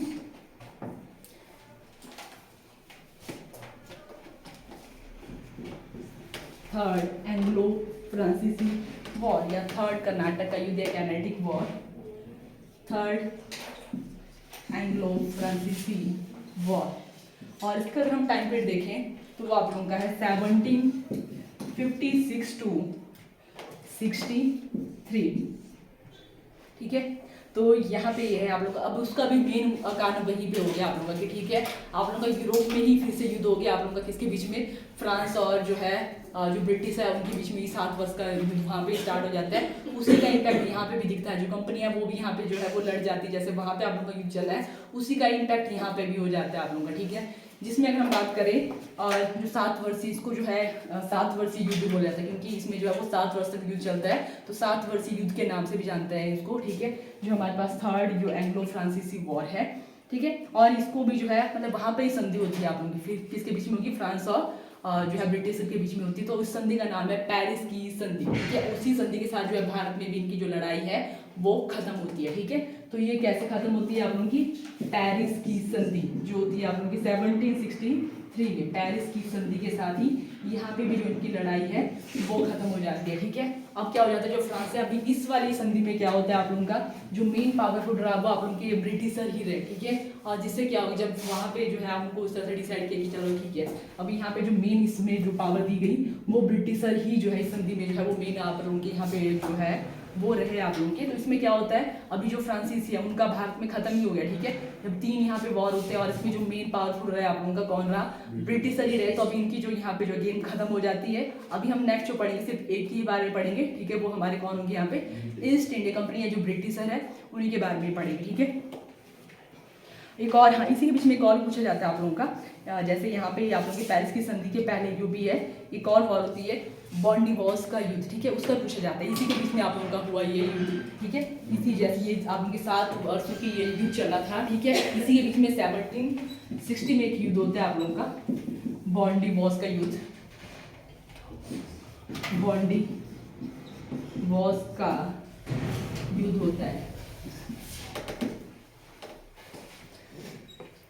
थर्ड एंग्लो फ्रांसीसी वॉर या थर्ड कर्नाटक का युद्ध या कर्नाटिक वॉर, थर्ड एंग्लो फ्रांसीसी वॉर। और इसका अगर हम टाइम पीरियड देखें तो वो आप लोगों का है 1756 to 63, ठीक है। तो यहाँ पे ये है आप लोग का। अब उसका भी मेन कारण वहीं पे हो गया आप लोगों का, ठीक है। आप लोगों का यूरोप में ही फिर से युद्ध हो गया आप लोगों का, किसके बीच में, फ्रांस और जो है जो ब्रिटिश है उनके बीच में 7 वर्ष का युद्ध वहाँ पे स्टार्ट हो जाता है। उसी का इम्पैक्ट यहाँ पे भी दिखता है, जो कंपनी है वो भी यहाँ पे जो है वो लड़ जाती है, जैसे वहाँ पे आप लोगों का युद्ध चल रहा है उसी का इम्पैक्ट यहाँ पे भी हो जाता है आप लोगों का, ठीक है। जिसमें अगर हम बात करें और जो 7 वर्षीय इसको जो है 7 वर्षीय युद्ध बोला जाता है, क्योंकि इसमें जो है वो 7 वर्ष तक युद्ध चलता है, तो 7 वर्षीय युद्ध के नाम से भी जानते हैं इसको, ठीक है। जो हमारे पास थर्ड जो एंग्लो फ्रांसीसी वॉर है, ठीक है। और इसको भी जो है मतलब वहाँ पे ही संधि होती है आप लोगों की, फिर किसके बीच में होगी, फ्रांस और जो है ब्रिटिश के बीच में होती है। तो उस संधि का नाम है पेरिस की संधि, ठीक है। उसी संधि के साथ जो है भारत में भी इनकी जो लड़ाई है वो खत्म होती है, ठीक है। तो ये कैसे खत्म होती है आप लोगों की, पेरिस की संधि जो होती है आप लोगों की 1763 में, पेरिस की संधि के साथ ही यहाँ पे भी जो इनकी लड़ाई है वो खत्म हो जाती है, ठीक है। अब क्या हो जाता है, जो फ्रांस है अभी इस वाली संधि में क्या होता है आप लोगों का जो मेन पावरफुल रहा वो आप लोगों के ब्रिटिशर ही रहे, ठीक है। और जिससे क्या होगा जब वहाँ पे जो है उनको उस तरह से डिसाइड किया कि चलो ठीक है अभी यहाँ पे जो मेन इसमें जो पावर दी गई वो ब्रिटिशर ही जो है इस संधि में जो है वो मेन आप लोगों के यहाँ पे जो है वो रहे आप लोगों के। तो इसमें क्या होता है अभी जो फ्रांसीसी है उनका भारत में खत्म ही हो गया, ठीक है। जब 3 यहाँ पे वॉर होते हैं और इसमें जो मेन पावरफुल रहे आप लोगों का कौन रहा, ब्रिटिशर ही रहे। तो अभी इनकी जो यहाँ पे जो गेम खत्म हो जाती है। अभी हम नेक्स्ट जो पढ़ेंगे सिर्फ एक ही बारे में पढ़ेंगे, ठीक है। वो हमारे कौन होंगे यहाँ पे, ईस्ट इंडिया कंपनी है जो ब्रिटिशर है उन्हीं के बारे में पढ़ेंगे, ठीक है। एक और हाँ इसी के बीच में एक और पूछा जाता है आप लोगों का, जैसे यहाँ पे आप लोगों की पेरिस की संधि के पहले जो भी है एक और वॉर होती है बॉन्डिवॉर्स का युद्ध, ठीक है। उसका पूछा जाता है, इसी के बीच में आप लोगों का हुआ ये युद्ध, ठीक है। इसी जैसे ये आप लोगों के 7 वर्षों की ये युद्ध चला था, ठीक है। इसी के बीच में 1760 में एक युद्ध होता है आप लोगों का बॉन्डिवॉर्स का युद्ध, बॉन्डिवॉर्स का युद्ध होता है,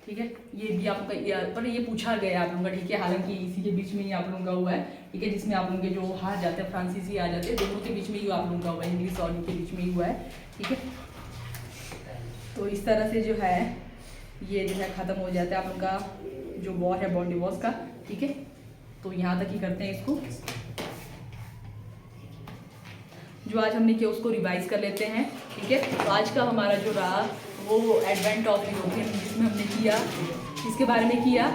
ठीक है। ये भी आपका पर ये पूछा गया आप लोगों का, ठीक है। हालांकि इसी के बीच में ही आप लोगों का हुआ है, ठीक है। जिसमें आप लोगों के जो हार जाते हैं फ्रांसीसी आ जाते हैं, दोनों के बीच में ही आप लोगों का हुआ है, इंग्लिश और इनके बीच में ही हुआ है, ठीक है। तो इस तरह से जो है ये जो है ख़त्म हो जाता है आप लोग का जो वॉर है बॉन्डी वॉर्स का, ठीक है। तो यहाँ तक ही करते हैं इसको, जो आज हमने किया उसको रिवाइज कर लेते हैं, ठीक है। तो आज का हमारा जो रहा वो एडवेंट ऑफ यूरोपियन, जिसमें हमने किया किसके बारे में किया,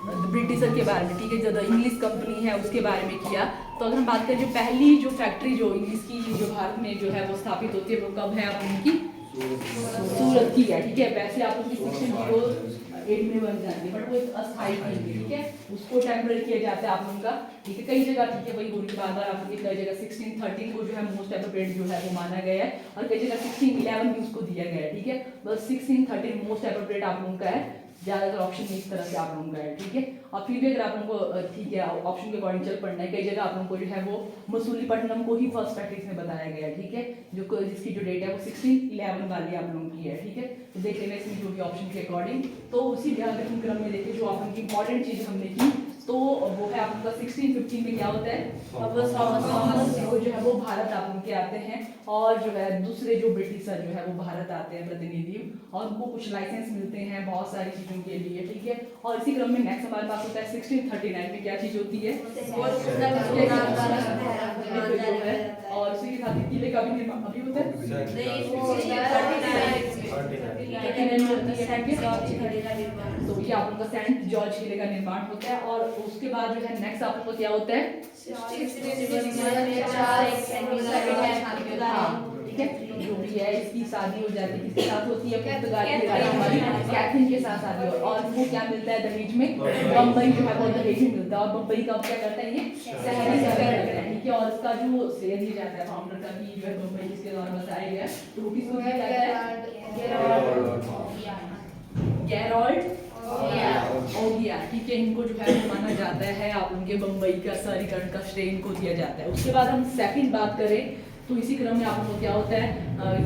ब्रिटिशर के बारे में, ठीक है। जो इंग्लिश कंपनी है उसके बारे में किया। तो अगर हम बात करें जो पहली जो फैक्ट्री जो इंग्लिश की जो भारत में जो है वो स्थापित होती है वो कब है आप उनकी, सूरत की है, ठीक है। वैसे आप उनकी 1608 में बन जाती है, बट वो एक अस्थायी थी, ठीक है। उसको टेम्पररी किया जाता है आप लोगों का, ठीक है। कई जगह, ठीक है, वही बोलने बार बार आप लोग, कई जगह 1613 को जो है मोस्ट एप्रोप्रिएट जो है वो माना गया है, और कई जगह 1611 भी उसको दिया गया है, ठीक है। बस 1613 मोस्ट एप्रोप्रिएट आप लोगों का है, ज़्यादातर ऑप्शन इस तरह से आप लोगों का है, ठीक है। और फिर भी अगर आप लोगों को, ठीक है, ऑप्शन के अकॉर्डिंग चल पढ़ना है, कई जगह आप लोगों को जो है वो मसूलीपट्टनम को ही फर्स्ट प्रैक्टिस में बताया गया है, ठीक है, जो जिसकी जो डेट है वो 1611 वाली आप लोगों की है, ठीक है। तो देख लेना इसमें जो भी ऑप्शन के अकॉर्डिंग। तो उसी क्रम में देखिए जो आप लोगों की इंपॉर्टेंट चीज़ हमने की, तो वो है आप लोगों का 1615 में क्या होता है, थॉमस जो है वो भारत आप लोग के आते हैं, और जो है दूसरे जो ब्रिटिशर जो है वो भारत आते हैं प्रतिनिधि, और उनको कुछ लाइसेंस मिलते हैं बहुत सारी चीज़ों के लिए, ठीक है। और इसी क्रम में नेक्स्ट हमारे पास होता है 1639 में क्या चीज़ होती है, और उसी के साथ किले का भी निर्माण अभी होता है, तो ये आप लोग का सेंट जॉर्ज किले का निर्माण होता है। और उसके बाद जो है नेक्स्ट आप लोग को क्या होता है, ठीक है, जो भी है इसकी शादी हो जाती है, किसके साथ होती है, पुर्तगाली हमारी कैथरीन के साथ शादी हो, और वो क्या मिलता है दहेज में, बम्बई जो है वो दहेज में मिलता है, और बम्बई का क्या करता है ये शहरी करता है, ठीक है। और इसका जो श्रेय दिया जाता है फाउंडर का कि जो है बम्बई किसके द्वारा बसाया गया, तो वो किसको दिया जाता है, गैरोल्ड ओगिया, ठीक है। इनको जो है वो माना जाता है आप उनके बम्बई का शहरीकरण का श्रेय इनको दिया जाता है। उसके बाद हम सेकंड बात करें तो इसी क्रम में आप लोगों को क्या होता है,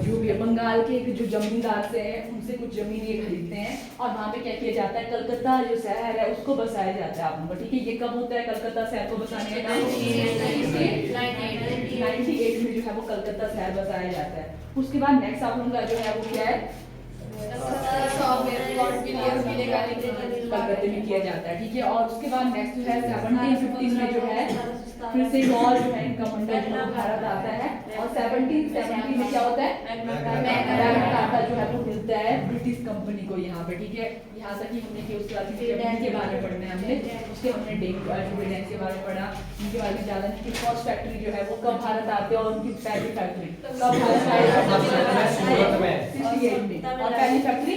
जो भी बंगाल के जो जमींदार से हैं उनसे कुछ जमीन ये खरीदते हैं, और वहाँ पे क्या किया जाता है, कलकत्ता जो शहर है उसको बसाया जाता है आप लोगों को, ठीक है। ये कब होता है कलकत्ता शहर को बसाने का, 98 में जो है वो कलकत्ता शहर बसाया जाता है। उसके बाद नेक्स्ट आप लोगों का जो है वो क्या है, कलकत्ते में किया जाता है, ठीक है। और उसके बाद नेक्स्ट जो है 1715 में जो है फिर से और जो है इनका मंडल जो भारत आता है, और 1770 में क्या होता है, मैग्ना कार्टा जो है वो मिलता है ब्रिटिश कंपनी को यहाँ पे, ठीक है। यहाँ तक ही हमने कि उसके बाद के बारे में पढ़ना है हमने, उसके हमने डेंक के बारे में पढ़ा, उनके बारे में ज़्यादा नहीं। फर्स्ट फैक्ट्री जो है वो कब भारत आते हैं, और उनकी पहली फैक्ट्री कब भारत आई, 68 में, और पहली फैक्ट्री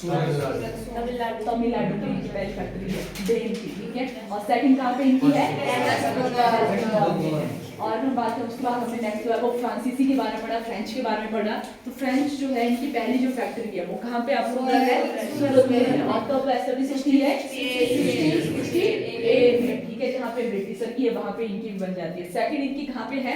तमिलनाडु की पहली फैक्ट्री है डेन की, ठीक है। और सेकंड कहाँ पे इनकी है, और हम बात करें उसके बाद हमने नेक्स्ट वो फ्रांसीसी के बारे में पढ़ा, फ्रेंच के बारे में पढ़ा। तो फ्रेंच जो है इनकी पहली जो फैक्ट्री है वो कहाँ पे आप लोग है, सूरत में है, और कब एस्टेब्लिश हुई है 1668 में, ठीक है। जहाँ पे ब्रिटिशर की है वहाँ पे इनकी बन जाती है। सेकंड इनकी कहाँ पे है,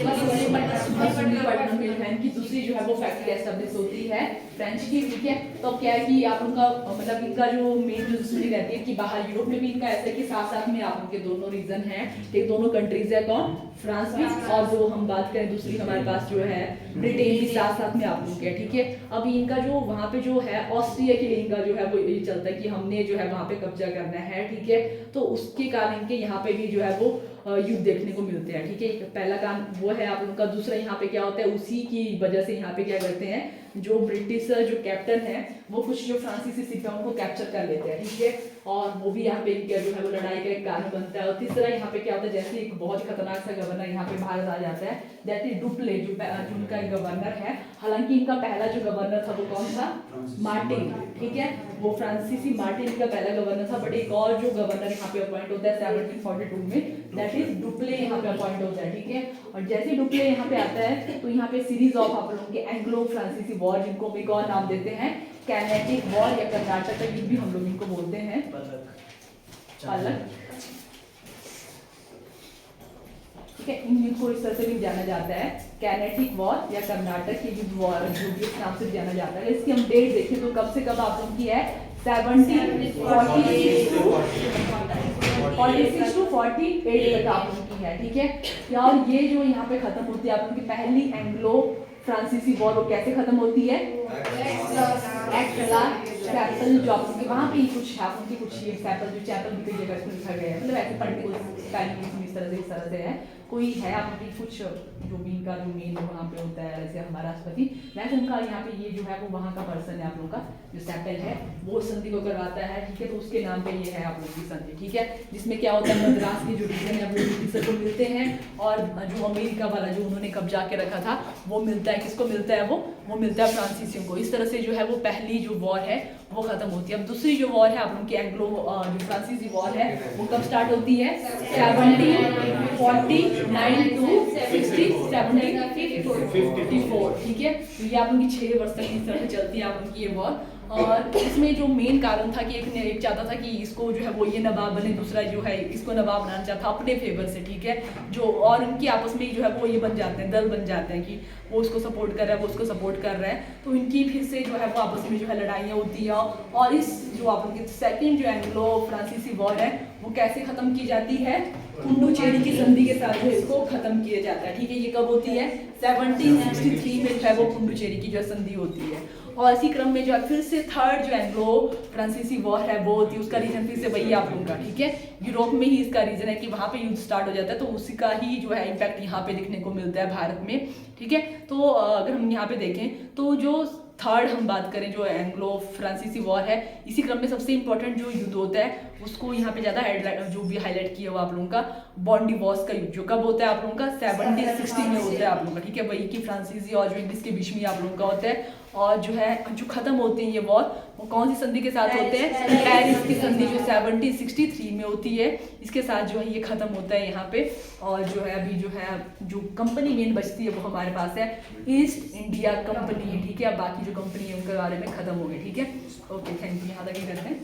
मसूलीपट्टनम में है इनकी दूसरी जो है वो फैक्ट्री एस्टेब्लिश होती है फ्रेंच की, ठीक है। तो क्या है कि आप उनका मतलब इनका जो मेन जो दूसरी रहती है कि बाहर यूरोप में भी इनका ऐसा है कि साथ साथ में आप उनके दोनों रीजन है, ठीक, दोनों कंट्रीज है, कौन, फ्रांस भी, और जो हम बात करें दूसरी हमारे पास जो है ब्रिटेन भी साथ साथ में आप लोग है, ठीक है। अब इनका जो वहाँ पे जो है ऑस्ट्रिया के लिए इनका जो है वो ये चलता है कि हमने जो है वहाँ पे कब्जा करना है, ठीक है। तो उसके कारण इनके यहाँ पे भी जो है वो युद्ध देखने को मिलते हैं, ठीक है। पहला काम वो है आप लोगों का। दूसरा यहाँ पे क्या होता है, उसी की वजह से यहाँ पे क्या करते हैं, जो ब्रिटिश जो कैप्टन है वो कुछ जो फ्रांसीसी सिख है उनको कैप्चर कर लेते हैं, ठीक है। और वो भी यहाँ पे इनका जो है वो लड़ाई का एक कारण बनता है। और तीसरा यहाँ पे क्या होता है, जैसे एक बहुत खतरनाक सा गवर्नर यहाँ पे भारत आ जाता है, दैट इज डुप्ले, जो उनका गवर्नर है। हालांकि इनका पहला जो गवर्नर था वो कौन था, मार्टिन, ठीक है। वो फ्रांसीसी मार्टिन का पहला गवर्नर था, बट एक और जो गवर्नर यहाँ पे अपॉइंट होता है 1742 में, दैट इज डुप्ले यहाँ पे अपॉइंट होता है, ठीक है। और जैसे डुप्ले यहाँ पे आता है तो यहाँ पे सीरीज ऑफ आप लोगों के एंग्लो फ्रांसीसी वॉर, जिनको हम एक और नाम देते हैं कैनेटिक वॉर या कर्नाटक का युद्ध भी हम लोग इनको बोलते हैं, पालक, ठीक है। इन युद्ध को इस तरह से भी जाना जाता है कैनेटिक वॉर या कर्नाटक की युद्ध वॉर, जो भी इस नाम से जाना जाता है। इसकी हम डेट देखें तो कब से कब आप लोग की है, 1746 to 48 तक आप लोग की है, ठीक है। और ये जो यहाँ पे खत्म होती है आप लोग की पहली एंग्लो फ्रांसीसी वॉर वो कैसे खत्म होती है? चैपल जो आपके वहाँ पे कुछ है, उनकी कुछ ये चैपल जो चैपल भी कई जगह इसमें लिखा गया है, मतलब ऐसे पर्टिकुलर टाइम इस तरह से है। कोई है आपकी कुछ जो भी इनका जो मेन वहाँ पे होता है, जैसे हमारा राष्ट्रपति वैसे उनका यहाँ पे ये जो है वो वहाँ का पर्सन है आप लोगों का जो चैपल है वो संधि को करवाता है, ठीक है। तो उसके नाम पे ये है आप लोगों की संधि, ठीक है, जिसमें क्या होता है मद्रास के जो रीजन है वो ब्रिटिशर को मिलते हैं और जो अमेरिका वाला जो उन्होंने कब्जा के रखा था वो मिलता है, किसको मिलता है? वो मिलता है फ्रांसीसियों को। इस तरह से जो है वो पहली जो वॉर है वो खत्म होती है। अब दूसरी जो वॉर है आप लोगों की एंग्लो जो फ्रांसीसी वॉर है वो कब स्टार्ट होती है? 1749 टू 1754, ठीक है। तो ये आप लोगों की 6 वर्ष तक इस तरह से चलती है आप लोगों की ये वॉर। और इसमें जो मेन कारण था कि एक चाहता था कि इसको जो है वो ये नवाब बने, दूसरा जो है इसको नवाब बनाना चाहता अपने फेवर से, ठीक है। जो और उनकी आपस में जो है वो ये बन जाते हैं, दल बन जाते हैं कि वो उसको सपोर्ट कर रहा है, वो उसको सपोर्ट कर रहा है। तो इनकी फिर से जो है वो आपस में जो है लड़ाइयाँ होती हैं और इस जो आप लोग की सेकेंड जो एंग्लो फ्रांसीसी वॉर है वो कैसे खत्म की जाती है? पुडुचेरी की संधि के साथ जो इसको खत्म किया जाता है, ठीक है। ये कब होती है? 1763 में जो है वो पुडुचेरी की जो संधि होती है। और इसी क्रम में जो है फिर से थर्ड जो एंग्लो फ्रांसीसी वॉर है वो होती है, उसका रीजन फिर से वही आप लोगों का, ठीक है। यूरोप में ही इसका रीजन है कि वहाँ पे युद्ध स्टार्ट हो जाता है, तो उसी का ही जो है इम्पैक्ट यहाँ पे दिखने को मिलता है भारत में, ठीक है। तो अगर हम यहाँ पे देखें तो जो थर्ड हम बात करें जो एंग्लो फ्रांसीसी वॉर है, इसी क्रम में सबसे इंपॉर्टेंट जो युद्ध होता है उसको यहाँ पे ज़्यादा जो भी हाईलाइट किया हुआ आप लोगों का बॉन्डिवॉस का युद्ध, जो कब होता है आप लोगों का? 1760 में होता है आप लोगों का, ठीक है। वही की फ्रांसीसी और जो इंग्लिश के बीच में आप लोगों का होता है। और जो है जो खत्म होते हैं ये वॉर वो कौन सी संधि के साथ होते हैं? पेरिस की संधि जो 1763 में होती है, इसके साथ जो है ये खत्म होता है यहाँ पे। और जो है अभी जो है जो कंपनी मेन बचती है वो हमारे पास है ईस्ट इंडिया कंपनी, ठीक है। अब बाकी जो कंपनी है उनके बारे में खत्म हो गए, ठीक है। ओके, थैंक यू, यहाँ तक ही करते हैं।